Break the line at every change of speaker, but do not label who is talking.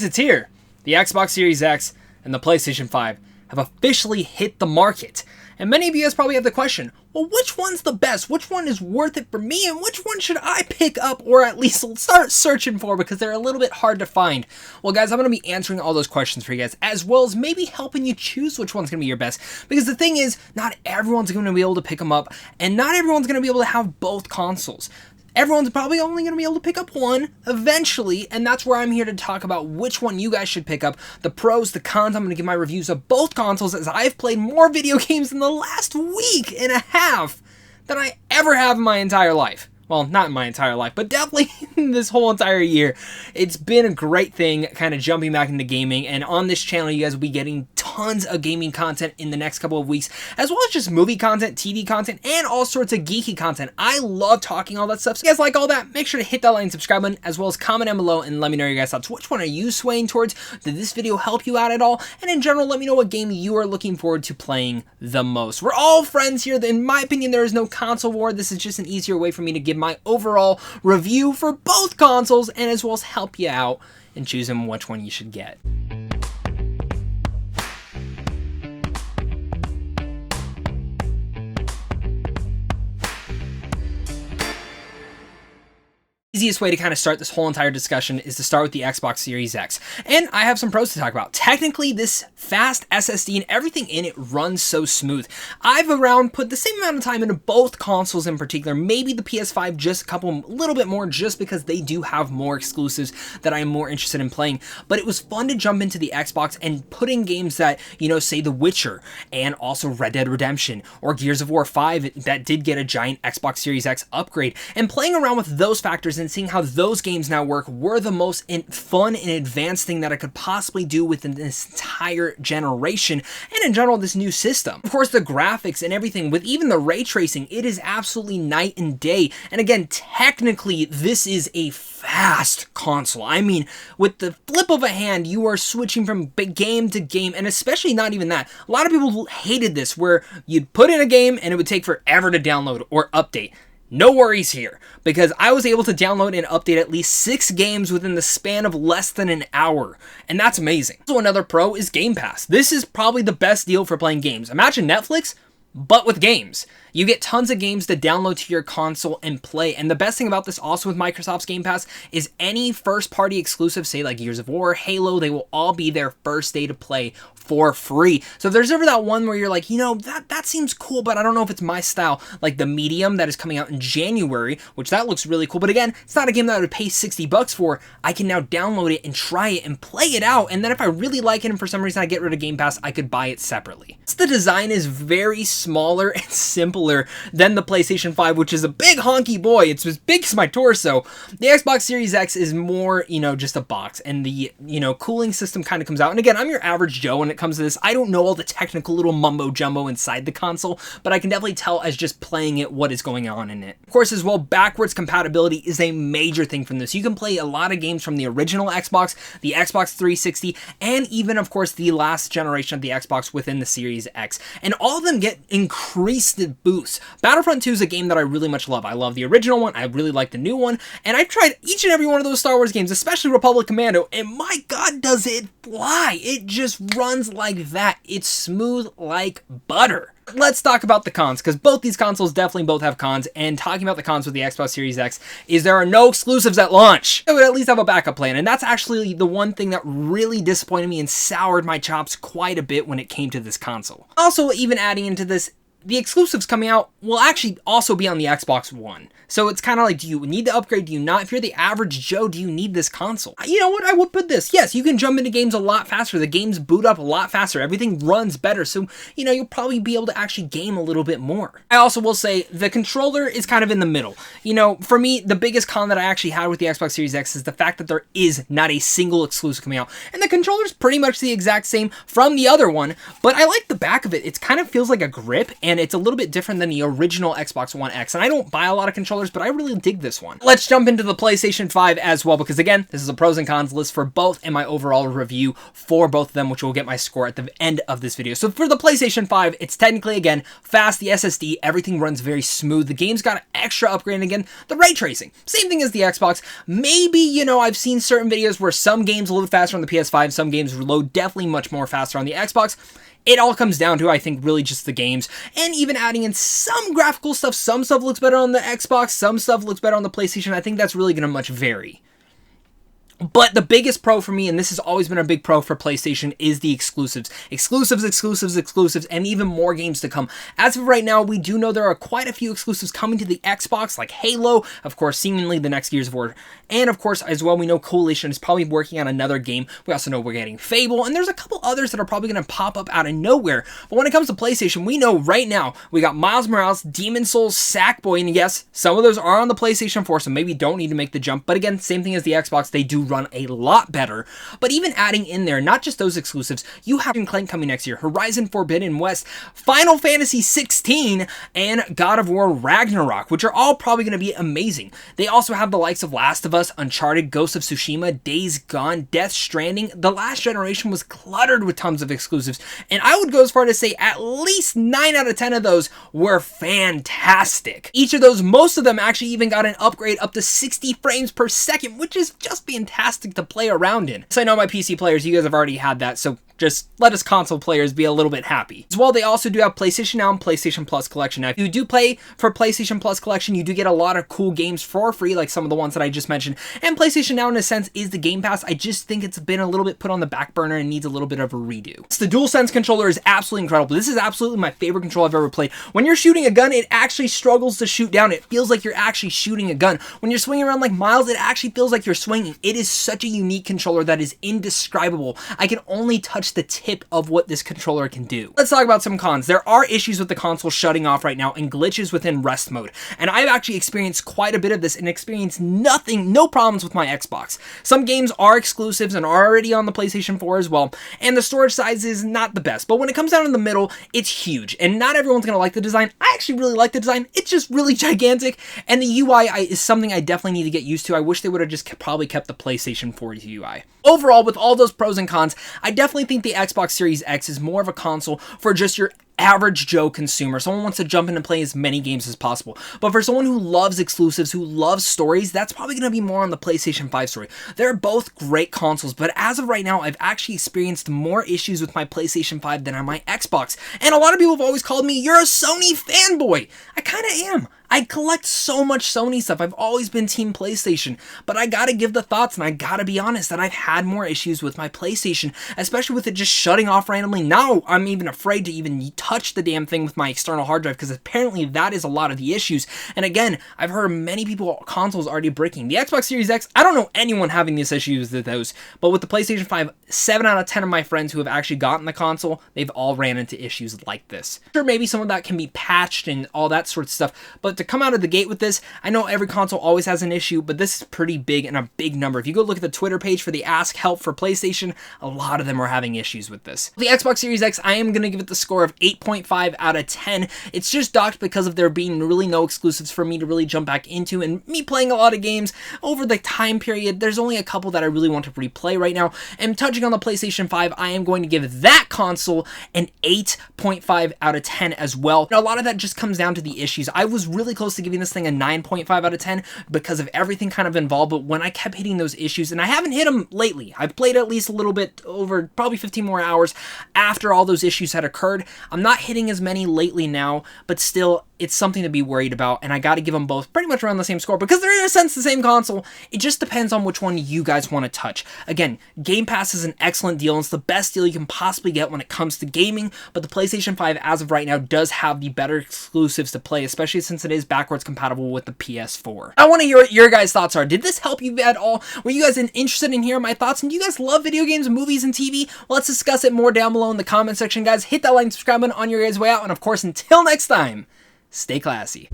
It's here. The Xbox Series X and the PlayStation 5 have officially hit the market. And many of you guys probably have the question, well, which one's the best? Which one is worth it for me? And which one should I pick up or at least start searching for because they're a little bit hard to find? Well, guys, I'm going to be answering all those questions for you guys, as well as maybe helping you choose which one's going to be your best. Because the thing is, not everyone's going to be able to pick them up, and not everyone's going to be able to have both consoles. Everyone's probably only going to be able to pick up one eventually, and that's where I'm here to talk about which one you guys should pick up, the pros, the cons. I'm going to give my reviews of both consoles, as I've played more video games in the last week and a half than I ever have in my entire life. Well, not in my entire life, but definitely in this whole entire year. It's been a great thing kind of jumping back into gaming, and on this channel you guys will be getting tons of gaming content in the next couple of weeks, as well as just movie content, TV content, and all sorts of geeky content. I love talking all that stuff, so if you guys like all that, make sure to hit that like and subscribe button, as well as comment down below and let me know your guys' thoughts. Which one are you swaying towards? Did this video help you out at all? And in general, let me know what game you are looking forward to playing the most. We're all friends here. In my opinion, there is no console war. This is just an easier way for me to give my overall review for both consoles, and as well as help you out in choosing which one you should get. Easiest way to kind of start this whole entire discussion is to start with the Xbox Series X. And I have some pros to talk about. Technically, this fast SSD and everything in it runs so smooth. I've put the same amount of time into both consoles in particular, maybe the PS5 just a little bit more, just because they do have more exclusives that I'm more interested in playing. But it was fun to jump into the Xbox and put in games that, you know, say The Witcher, and also Red Dead Redemption, or Gears of War 5 that did get a giant Xbox Series X upgrade. And playing around with those factors and seeing how those games now work were the most fun and advanced thing that I could possibly do within this entire generation, and in general this new system. Of course, the graphics and everything, with even the ray tracing, it is absolutely night and day. And again, technically this is a fast console. I mean, with the flip of a hand, you are switching from game to game, and especially not even that. A lot of people hated this, where you'd put in a game and it would take forever to download or update. No worries here, because I was able to download and update at least 6 games within the span of less than an hour, and that's amazing. So another pro is Game Pass. This is probably the best deal for playing games. Imagine Netflix, but with games. You get tons of games to download to your console and play. And the best thing about this also with Microsoft's Game Pass is any first-party exclusives, say like Gears of War, Halo, they will all be their first day to play for free. So if there's ever that one where you're like, you know, that seems cool, but I don't know if it's my style, like the Medium that is coming out in January, which that looks really cool. But again, it's not a game that I would pay $60 for. I can now download it and try it and play it out. And then if I really like it and for some reason I get rid of Game Pass, I could buy it separately. The design is very smaller and simpler than the PlayStation 5, which is a big honky boy. It's as big as my torso. The Xbox Series X is more, you know, just a box, and the, you know, cooling system kind of comes out. And again, I'm your average Joe when it comes to this. I don't know all the technical little mumbo jumbo inside the console, but I can definitely tell as just playing it what is going on in it. Of course, as well, backwards compatibility is a major thing from this. You can play a lot of games from the original Xbox, the Xbox 360, and even, of course, the last generation of the Xbox within the Series X. And all of them get increased boosts. Battlefront 2 is a game that I really much love. I love the original one. I really like the new one. And I've tried each and every one of those Star Wars games, especially Republic Commando, and my God, does it fly. It just runs like that. It's smooth like butter. Let's talk about the cons, because both these consoles definitely both have cons, and talking about the cons with the Xbox Series X is there are no exclusives at launch. I would at least have a backup plan, and that's actually the one thing that really disappointed me and soured my chops quite a bit when it came to this console. Also, even adding into this, the exclusives coming out will actually also be on the Xbox One. So it's kind of like, do you need to upgrade? Do you not? If you're the average Joe, do you need this console? You know what? I would put this. Yes, you can jump into games a lot faster. The games boot up a lot faster. Everything runs better. So, you know, you'll probably be able to actually game a little bit more. I also will say the controller is kind of in the middle. You know, for me, the biggest con that I actually had with the Xbox Series X is the fact that there is not a single exclusive coming out. And the controller's pretty much the exact same from the other one, but I like the back of it. It kind of feels like a grip, and it's a little bit different than the original Xbox One X. And I don't buy a lot of controllers, but I really dig this one. Let's jump into the PlayStation 5 as well, because again, this is a pros and cons list for both and my overall review for both of them, which will get my score at the end of this video. So for the PlayStation 5, it's technically, again, fast, the SSD, everything runs very smooth. The game's got an extra upgrade, and again, the ray tracing. Same thing as the Xbox. Maybe, you know, I've seen certain videos where some games load faster on the PS5, some games load definitely much more faster on the Xbox. It all comes down to, I think, really just the games, and even adding in some graphical stuff. Some stuff looks better on the Xbox, some stuff looks better on the PlayStation. I think that's really going to much vary. But the biggest pro for me, and this has always been a big pro for PlayStation, is the exclusives. Exclusives, and even more games to come. As of right now, we do know there are quite a few exclusives coming to the Xbox, like Halo, of course, seemingly the next Gears of War, and of course, as well, we know Coalition is probably working on another game. We also know we're getting Fable, and there's a couple others that are probably going to pop up out of nowhere. But when it comes to PlayStation, we know right now, we got Miles Morales, Demon's Souls, Sackboy, and yes, some of those are on the PlayStation 4, so maybe don't need to make the jump. But again, same thing as the Xbox, they do run a lot better. But even adding in there, not just those exclusives, you have Clank coming next year, Horizon Forbidden West, Final Fantasy 16, and God of War Ragnarok, which are all probably going to be amazing. They also have the likes of Last of Us, Uncharted, Ghost of Tsushima, Days Gone, Death Stranding. The last generation was cluttered with tons of exclusives, and I would go as far to say at least 9 out of 10 of those were fantastic. Each of those, most of them actually even got an upgrade up to 60 frames per second, which is just fantastic to play around in. So I know my PC players, you guys have already had that, so just let us console players be a little bit happy. As well, they also do have PlayStation Now and PlayStation Plus Collection. Now, if you do play for PlayStation Plus Collection, you do get a lot of cool games for free, like some of the ones that I just mentioned. And PlayStation Now, in a sense, is the Game Pass. I just think it's been a little bit put on the back burner and needs a little bit of a redo. So the DualSense controller is absolutely incredible. This is absolutely my favorite controller I've ever played. When you're shooting a gun, it actually struggles to shoot down. It feels like you're actually shooting a gun. When you're swinging around like Miles, it actually feels like you're swinging. It is such a unique controller that is indescribable. I can only touch the tip of what this controller can do. Let's talk about some cons. There are issues with the console shutting off right now and glitches within rest mode. And I've actually experienced quite a bit of this and experienced no problems with my Xbox. Some games are exclusives and are already on the PlayStation 4 as well. And the storage size is not the best. But when it comes down in the middle, it's huge. And not everyone's going to like the design. I actually really like the design. It's just really gigantic. And the UI is something I definitely need to get used to. I wish they would have just probably kept the PlayStation 4 UI. Overall, with all those pros and cons, I definitely think the Xbox Series X is more of a console for just your average Joe consumer. Someone wants to jump in and play as many games as possible. But for someone who loves exclusives, who loves stories, that's probably going to be more on the PlayStation 5 story. They're both great consoles, but as of right now, I've actually experienced more issues with my PlayStation 5 than on my Xbox. And a lot of people have always called me, you're a Sony fanboy. I kind of am. I collect so much Sony stuff. I've always been team PlayStation, but I gotta give the thoughts and I gotta be honest that I've had more issues with my PlayStation, especially with it just shutting off randomly. Now I'm even afraid to even touch the damn thing with my external hard drive because apparently that is a lot of the issues. And again, I've heard many people, consoles already breaking. The Xbox Series X, I don't know anyone having these issues with those, but with the PlayStation 5, 7 out of 10 of my friends who have actually gotten the console, they've all ran into issues like this. Sure, maybe some of that can be patched and all that sort of stuff, but to come out of the gate with this, I know every console always has an issue, but this is pretty big and a big number. If you go look at the Twitter page for the Ask Help for PlayStation, a lot of them are having issues with this. The Xbox Series X, I am going to give it the score of 8.5 out of 10. It's just docked because of there being really no exclusives for me to really jump back into, and me playing a lot of games over the time period. There's only a couple that I really want to replay right now, and touching on the PlayStation 5, I am going to give that console an 8.5 out of 10 as well. Now, a lot of that just comes down to the issues. I was really close to giving this thing a 9.5 out of 10 because of everything kind of involved, but when I kept hitting those issues, and I haven't hit them lately, I've played at least a little bit over probably 15 more hours after all those issues had occurred. I'm not hitting as many lately now, but still, it's something to be worried about, and I got to give them both pretty much around the same score because they're in a sense the same console. It just depends on which one you guys want to touch. Again, Game Pass is an excellent deal, and it's the best deal you can possibly get when it comes to gaming, but the PlayStation 5 as of right now does have the better exclusives to play, especially since it is backwards compatible with the PS4. I want to hear what your guys' thoughts are. Did this help you at all? Were you guys interested in hearing my thoughts? And do you guys love video games, movies, and TV? Well, let's discuss it more down below in the comment section, guys. Hit that like and subscribe button on your guys' way out, and of course, until next time, stay classy.